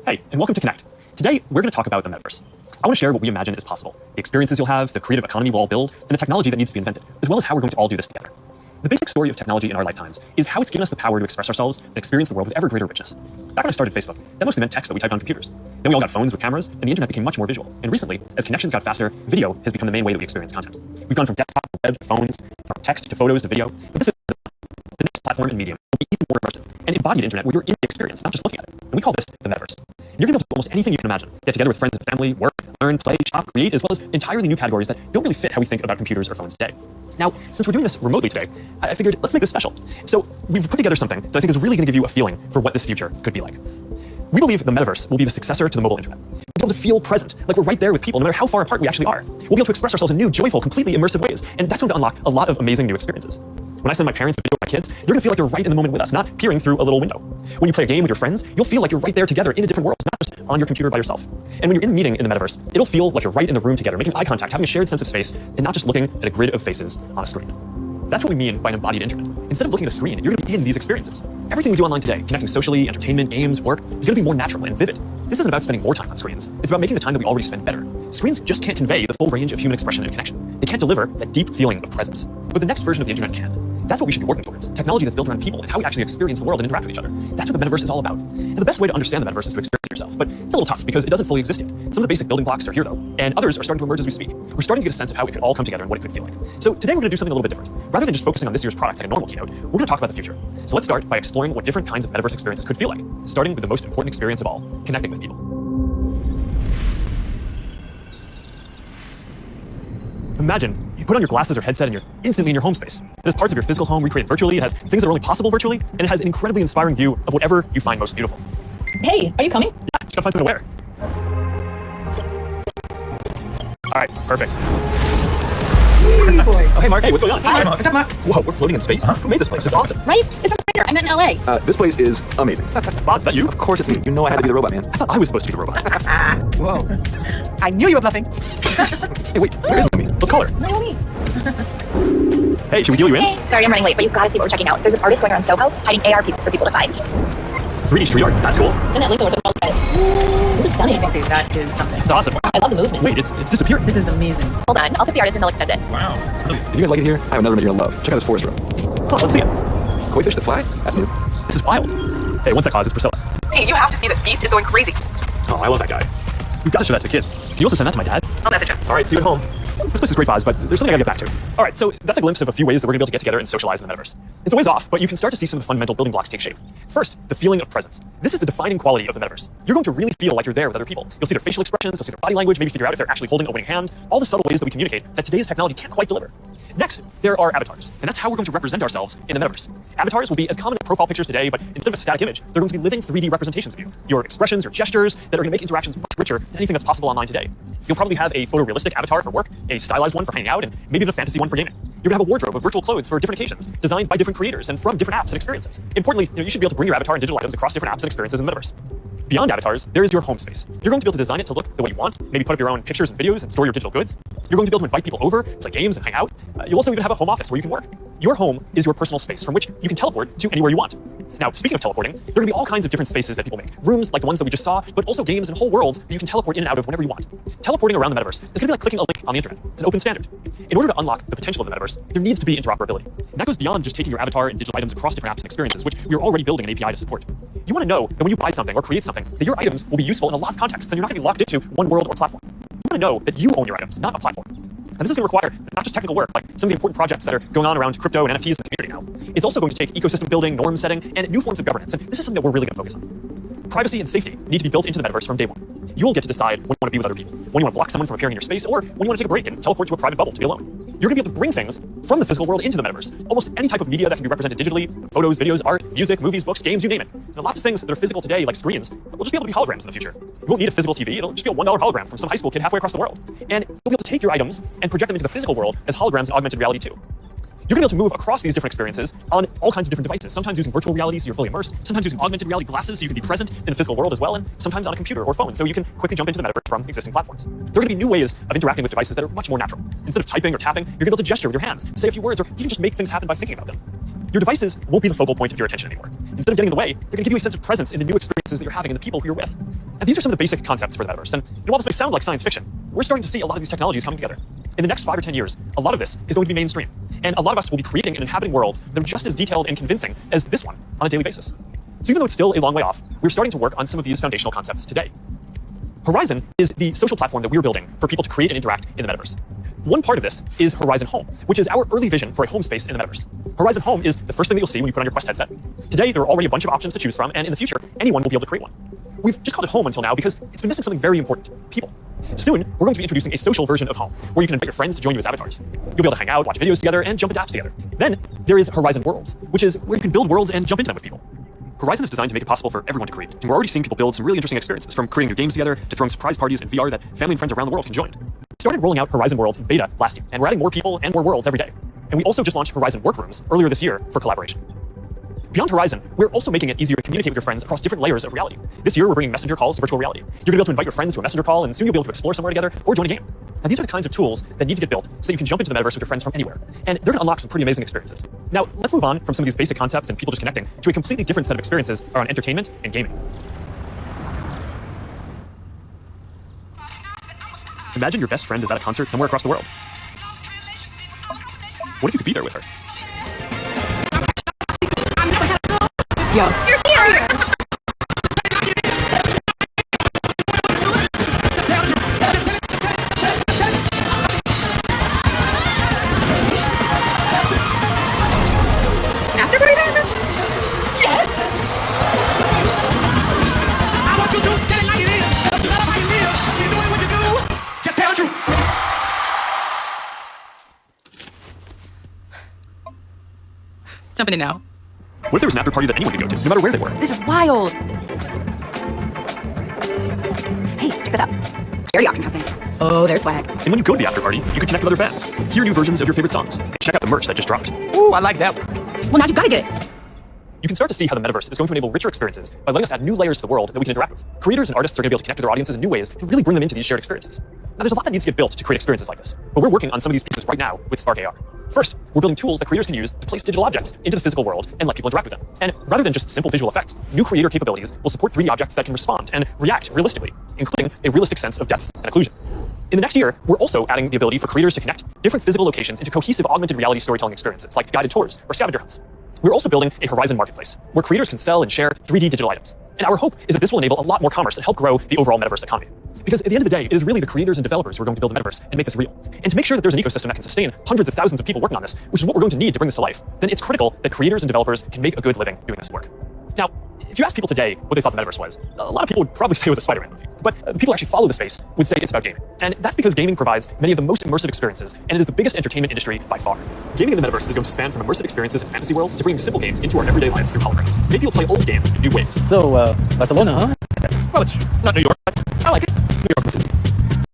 Hey, and welcome to Connect. Today, we're going to talk about the Metaverse. I want to share what we imagine is possible, the experiences you'll have, the creative economy we'll all build, and the technology that needs to be invented, as well as how we're going to all do this together. The basic story of technology in our lifetimes is how it's given us the power to express ourselves and experience the world with ever greater richness. Back when I started Facebook, that mostly meant text that we typed on computers. Then we all got phones with cameras, and the internet became much more visual. And recently, as connections got faster, video has become the main way that we experience content. We've gone from desktop to web to phones, from text to photos to video, but this is the next platform and medium will be even more immersive, an embodied internet where you're in the experience, not just looking at it. And we call this the Metaverse. You're going to be able to do almost anything you can imagine. Get together with friends and family, work, learn, play, shop, create, as well as entirely new categories that don't really fit how we think about computers or phones today. Now, since we're doing this remotely today, I figured let's make this special. So we've put together something that I think is really going to give you a feeling for what this future could be like. We believe the Metaverse will be the successor to the mobile internet. We'll be able to feel present, like we're right there with people, no matter how far apart we actually are. We'll be able to express ourselves in new, joyful, completely immersive ways, and that's going to unlock a lot of amazing new experiences. When I send my parents a video of my kids, they're going to feel like they're right in the moment with us, not peering through a little window. When you play a game with your friends, you'll feel like you're right there together in a different world, not just on your computer by yourself. And when you're in a meeting in the Metaverse, it'll feel like you're right in the room together, making eye contact, having a shared sense of space, and not just looking at a grid of faces on a screen. That's what we mean by an embodied internet. Instead of looking at a screen, you're going to be in these experiences. Everything we do online today, connecting socially, entertainment, games, work, is going to be more natural and vivid. This isn't about spending more time on screens. It's about making the time that we already spend better. Screens just can't convey the full range of human expression and connection. They can't deliver that deep feeling of presence. But the next version of the internet can. That's what we should be working towards. Technology that's built around people and how we actually experience the world and interact with each other. That's what the Metaverse is all about. And the best way to understand the Metaverse is to experience it yourself. But it's a little tough because it doesn't fully exist yet. Some of the basic building blocks are here though, and others are starting to emerge as we speak. We're starting to get a sense of how it could all come together and what it could feel like. So today we're going to do something a little bit different. Rather than just focusing on this year's products like a normal keynote, we're going to talk about the future. So let's start by exploring what different kinds of Metaverse experiences could feel like, starting with the most important experience of all, connecting with people. Imagine you put on your glasses or headset and you're instantly in your home space. It has parts of your physical home recreated virtually, it has things that are only possible virtually, and it has an incredibly inspiring view of whatever you find most beautiful. Hey, are you coming? Yeah, just gotta find something to wear. All right, perfect. Hey, boy. Oh, hey, Mark. Hey, what's going on? Hi. What's up, Mark? Whoa, we're floating in space? Who made this place? It's awesome. Right? It's from the writer. I met in LA. This place is amazing. Boz, is that you? Of course it's me. You know I had to be the robot, man. I thought I was supposed to be the robot. Whoa. I knew you were bluffing. Hey, wait, where is me? Let's call her. Naomi. Hey, should we deal you in? Hey, sorry I'm running late, but you've got to see what we're checking out. There's an artist going around Soho hiding AR pieces for people to find. 3D street art. That's cool. Send that link over so we'll get it. This is stunning. That is something. It's awesome. I love the movement. Wait, it's disappearing. This is amazing. Hold on, I'll tip the artist and they'll extend it. Wow. If you guys like it here, I have another image you're gonna love. Check out this forest row. Huh, let's see it. Koi fish that fly? That's new. This is wild. Hey, one sec, Boz. It's Priscilla. Hey, you have to see this beast is going crazy. Oh, I love that guy. We've got to show that to the kids. Can you also send that to my dad? I'll message him. All right, see you at home. This place is great, Boz, but there's something I gotta get back to. All right, so that's a glimpse of a few ways that we're gonna be able to get together and socialize in the Metaverse. It's a ways off, but you can start to see some of the fundamental building blocks take shape. First, the feeling of presence. This is the defining quality of the Metaverse. You're going to really feel like you're there with other people. You'll see their facial expressions, you'll see their body language, maybe figure out if they're actually holding a winning hand, all the subtle ways that we communicate that today's technology can't quite deliver. Next, there are avatars, and that's how we're going to represent ourselves in the Metaverse. Avatars will be as common as profile pictures today, but instead of a static image, they're going to be living 3D representations of you. Your expressions, your gestures, that are going to make interactions much richer than anything that's possible online today. You'll probably have a photorealistic avatar for work, a stylized one for hanging out, and maybe even a fantasy one for gaming. You're gonna have a wardrobe of virtual clothes for different occasions, designed by different creators and from different apps and experiences. Importantly, you should be able to bring your avatar and digital items across different apps and experiences in the Metaverse. Beyond avatars, there is your home space. You're going to be able to design it to look the way you want, maybe put up your own pictures and videos and store your digital goods. You're going to be able to invite people over, play games and hang out. You'll also even have a home office where you can work. Your home is your personal space from which you can teleport to anywhere you want. Now, speaking of teleporting, there are going to be all kinds of different spaces that people make. Rooms like the ones that we just saw, but also games and whole worlds that you can teleport in and out of whenever you want. Teleporting around the Metaverse is going to be like clicking a link on the internet. It's an open standard. In order to unlock the potential of the Metaverse, there needs to be interoperability. And that goes beyond just taking your avatar and digital items across different apps and experiences, which we are already building an API to support. You want to know that when you buy something or create something, that your items will be useful in a lot of contexts and you're not going to be locked into one world or platform. You want to know that you own your items, not a platform. And this is going to require not just technical work, like some of the important projects that are going on around crypto and NFTs in the community now. It's also going to take ecosystem building, norm setting, and new forms of governance. And this is something that we're really going to focus on. Privacy and safety need to be built into the Metaverse from day one. You will get to decide when you want to be with other people, when you want to block someone from appearing in your space, or when you want to take a break and teleport to a private bubble to be alone. You're going to be able to bring things from the physical world into the Metaverse. Almost any type of media that can be represented digitally, photos, videos, art, music, movies, books, games, you name it. And lots of things that are physical today, like screens, will just be able to be holograms in the future. You won't need a physical TV, it'll just be a $1 hologram from some high school kid halfway across the world. And you'll be able to take your items and project them into the physical world as holograms in augmented reality too. You're going to be able to move across these different experiences on all kinds of different devices, sometimes using virtual reality so you're fully immersed, sometimes using augmented reality glasses so you can be present in the physical world as well, and sometimes on a computer or phone so you can quickly jump into the Metaverse from existing platforms. There are going to be new ways of interacting with devices that are much more natural. Instead of typing or tapping, you're going to be able to gesture with your hands, say a few words, or even just make things happen by thinking about them. Your devices won't be the focal point of your attention anymore. Instead of getting in the way, they're going to give you a sense of presence in the new experiences that you're having and the people who you're with. And these are some of the basic concepts for the metaverse. And while this may sound like science fiction, we're starting to see a lot of these technologies coming together. In the next 5 or 10 years, a lot of this is going to be mainstream. And a lot of us will be creating and inhabiting worlds that are just as detailed and convincing as this one on a daily basis. So even though it's still a long way off, we're starting to work on some of these foundational concepts today. Horizon is the social platform that we're building for people to create and interact in the metaverse. One part of this is Horizon Home, which is our early vision for a home space in the metaverse. Horizon Home is the first thing that you'll see when you put on your Quest headset. Today, there are already a bunch of options to choose from, and in the future, anyone will be able to create one. We've just called it Home until now because it's been missing something very important: people. Soon, we're going to be introducing a social version of Home, where you can invite your friends to join you as avatars. You'll be able to hang out, watch videos together, and jump into apps together. Then, there is Horizon Worlds, which is where you can build worlds and jump into them with people. Horizon is designed to make it possible for everyone to create, and we're already seeing people build some really interesting experiences, from creating new games together to throwing surprise parties in VR that family and friends around the world can join. We started rolling out Horizon Worlds in beta last year, and we're adding more people and more worlds every day. And we also just launched Horizon Workrooms earlier this year for collaboration. Beyond Horizon, we're also making it easier to communicate with your friends across different layers of reality. This year, we're bringing messenger calls to virtual reality. You're going to be able to invite your friends to a messenger call, and soon you'll be able to explore somewhere together or join a game. Now, these are the kinds of tools that need to get built so that you can jump into the metaverse with your friends from anywhere. And they're going to unlock some pretty amazing experiences. Now, let's move on from some of these basic concepts and people just connecting to a completely different set of experiences around entertainment and gaming. Imagine your best friend is at a concert somewhere across the world. What if you could be there with her? Yo. You're here! After party passes? Yes! I want you to get it like it is. Love how you live. You're doing what you do. Just tell the truth. Jumping in now. What if there was an after party that anyone could go to, no matter where they were? This is wild. Hey, check this out. Karaoke often happening. Oh, there's swag. And when you go to the after party, you can connect with other fans, hear new versions of your favorite songs, and check out the merch that just dropped. Ooh, I like that one. Well, now you've got to get it. You can start to see how the metaverse is going to enable richer experiences by letting us add new layers to the world that we can interact with. Creators and artists are going to be able to connect with their audiences in new ways and really bring them into these shared experiences. Now, there's a lot that needs to get built to create experiences like this, but we're working on some of these pieces right now with Spark AR. First, we're building tools that creators can use to place digital objects into the physical world and let people interact with them. And rather than just simple visual effects, new creator capabilities will support 3D objects that can respond and react realistically, including a realistic sense of depth and occlusion. In the next year, we're also adding the ability for creators to connect different physical locations into cohesive augmented reality storytelling experiences, like guided tours or scavenger hunts. We're also building a Horizon marketplace, where creators can sell and share 3D digital items. And our hope is that this will enable a lot more commerce and help grow the overall metaverse economy. Because at the end of the day, it is really the creators and developers who are going to build the metaverse and make this real. And to make sure that there's an ecosystem that can sustain hundreds of thousands of people working on this, which is what we're going to need to bring this to life, then it's critical that creators and developers can make a good living doing this work. Now, if you ask people today what they thought the metaverse was, a lot of people would probably say it was a Spider-Man movie. But people who actually follow the space would say it's about gaming. And that's because gaming provides many of the most immersive experiences, and it is the biggest entertainment industry by far. Gaming in the metaverse is going to span from immersive experiences in fantasy worlds to bringing simple games into our everyday lives through holograms. Maybe you'll play old games in new ways. So, Barcelona, huh? Well, it's not New York, but I like it. New York, this is